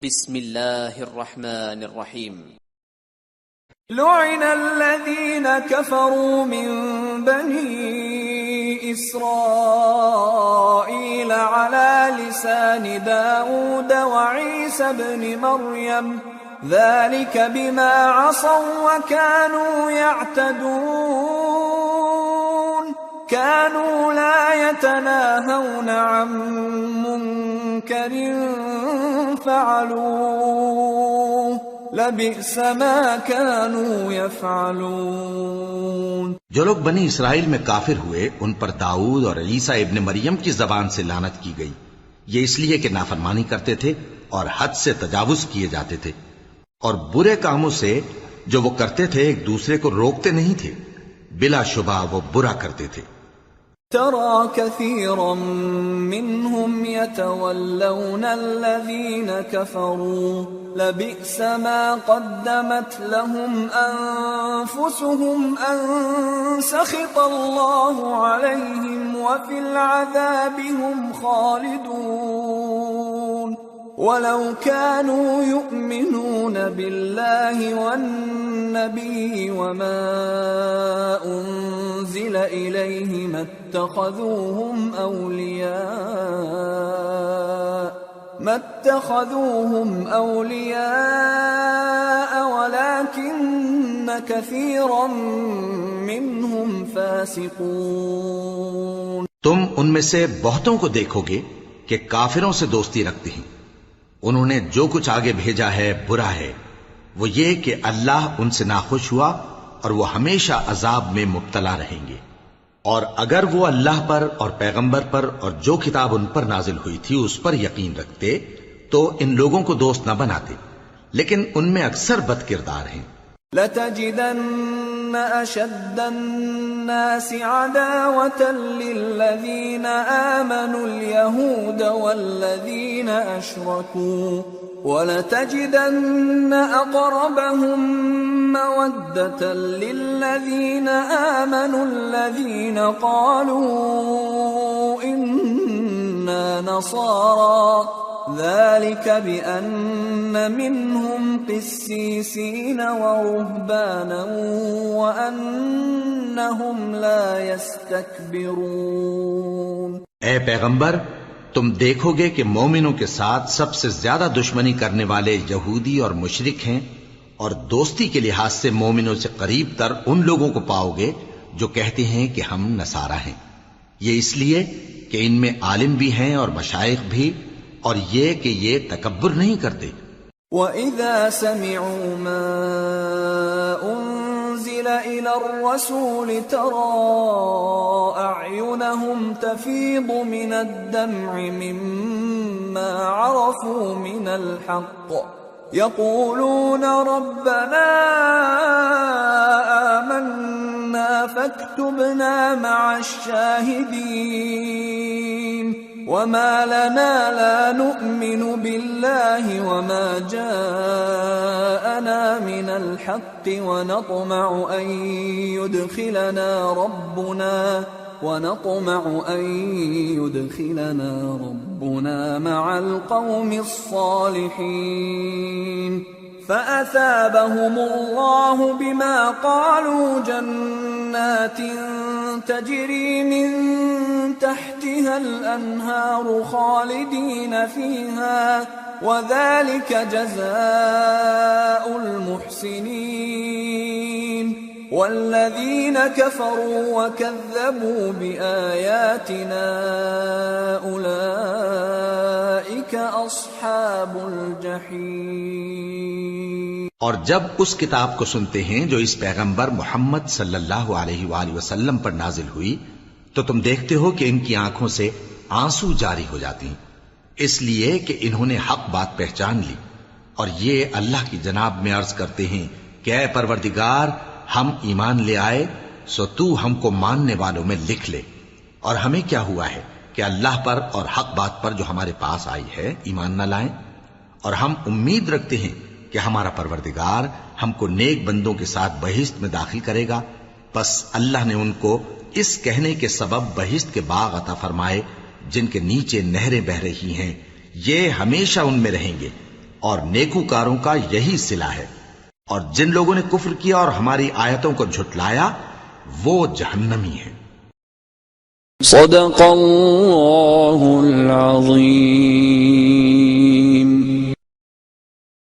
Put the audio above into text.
بسم الله الرحمن الرحيم. لعن الذين كفروا من بني إسرائيل على لسان داود وعيسى بن مريم ذلك بما عصوا وكانوا يعتدون كانوا لا يتناهون عن منكر فعلوه لبئس ما كانوا يفعلون. جو لوگ بنی اسرائیل میں کافر ہوئے ان پر داؤد اور عیسیٰ ابن مریم کی زبان سے لعنت کی گئی، یہ اس لیے کہ نافرمانی کرتے تھے اور حد سے تجاوز کیے جاتے تھے، اور برے کاموں سے جو وہ کرتے تھے ایک دوسرے کو روکتے نہیں تھے، بلا شبہ وہ برا کرتے تھے. ترى كثيرا منهم يتولون الذين كفروا لبئس ما قدمت لهم أنفسهم أن سخط الله عليهم وفي العذاب هم خالدون ولو كانوا يؤمنون بالله والنبي وما أنزل إليه ما اتخذوهم أولياء ولكن كثيرا منهم فاسقون. تم ان میں سے بہتوں کو دیکھو گے کہ کافروں سے دوستی رکھتے ہیں، انہوں نے جو کچھ آگے بھیجا ہے برا ہے، وہ یہ کہ اللہ ان سے ناخوش ہوا اور وہ ہمیشہ عذاب میں مبتلا رہیں گے. اور اگر وہ اللہ پر اور پیغمبر پر اور جو کتاب ان پر نازل ہوئی تھی اس پر یقین رکھتے تو ان لوگوں کو دوست نہ بناتے، لیکن ان میں اکثر بد کردار ہیں. لَتَجِدَنَّ أَشَدَّ النَّاسِ عَدَاوَةً لِّلَّذِينَ آمَنُوا الْيَهُودَ وَالَّذِينَ أَشْرَكُوا وَلَتَجِدَنَّ أَقْرَبَهُم مَّوَدَّةً لِّلَّذِينَ آمَنُوا الَّذِينَ قَالُوا إِنَّا نَصَارَىٰ ذلك بأن منهم قسيسين ورهبانا وأنهم لا يستكبرون. اے پیغمبر، تم دیکھو گے کہ مومنوں کے ساتھ سب سے زیادہ دشمنی کرنے والے یہودی اور مشرک ہیں، اور دوستی کے لحاظ سے مومنوں سے قریب تر ان لوگوں کو پاؤ گے جو کہتے ہیں کہ ہم نصارہ ہیں. یہ اس لیے کہ ان میں عالم بھی ہیں اور مشائخ بھی، اور یہ کہ یہ تکبر نہیں کرتے. وَإِذَا سَمِعُوا مَا أُنزِلَ إِلَى الرَّسُولِ تَرَىٰ أَعْيُنَهُمْ تَفِيضُ مِنَ الدَّمْعِ مِمَّا عَرَفُوا مِنَ الْحَقِّ يَقُولُونَ رَبَّنَا آمَنَّا فَاكْتُبْنَا مَعَ الشَّاهِدِينَ. وما لنا لا نؤمن بالله وما جاءنا من الحق ونطمع أن يدخلنا ربنا مع القوم الصالحين. فأثابهم الله بما قالوا جنات تجري من تحتها الأنهار خالدين فيها وذلك جزاء المحسنين. والذين كفروا وكذبوا بآياتنا أولئك أصحاب الجحيم. اور جب اس کتاب کو سنتے ہیں جو اس پیغمبر محمد صلی اللہ علیہ وآلہ وسلم پر نازل ہوئی تو تم دیکھتے ہو کہ ان کی آنکھوں سے آنسو جاری ہو جاتی ہیں، اس لیے کہ انہوں نے حق بات پہچان لی، اور یہ اللہ کی جناب میں عرض کرتے ہیں کہ اے پروردگار، ہم ایمان لے آئے سو تو ہم کو ماننے والوں میں لکھ لے. اور ہمیں کیا ہوا ہے کہ اللہ پر اور حق بات پر جو ہمارے پاس آئی ہے ایمان نہ لائیں؟ اور ہم امید رکھتے ہیں کہ ہمارا پروردگار ہم کو نیک بندوں کے ساتھ بہشت میں داخل کرے گا. پس اللہ نے ان کو اس کہنے کے سبب بہشت کے باغ عطا فرمائے جن کے نیچے نہریں بہ رہی ہیں، یہ ہمیشہ ان میں رہیں گے، اور نیکوکاروں کا یہی صلہ ہے، اور جن لوگوں نے کفر کیا اور ہماری آیتوں کو جھٹلایا وہ جہنمی ہے۔ صدق اللہ العظیم۔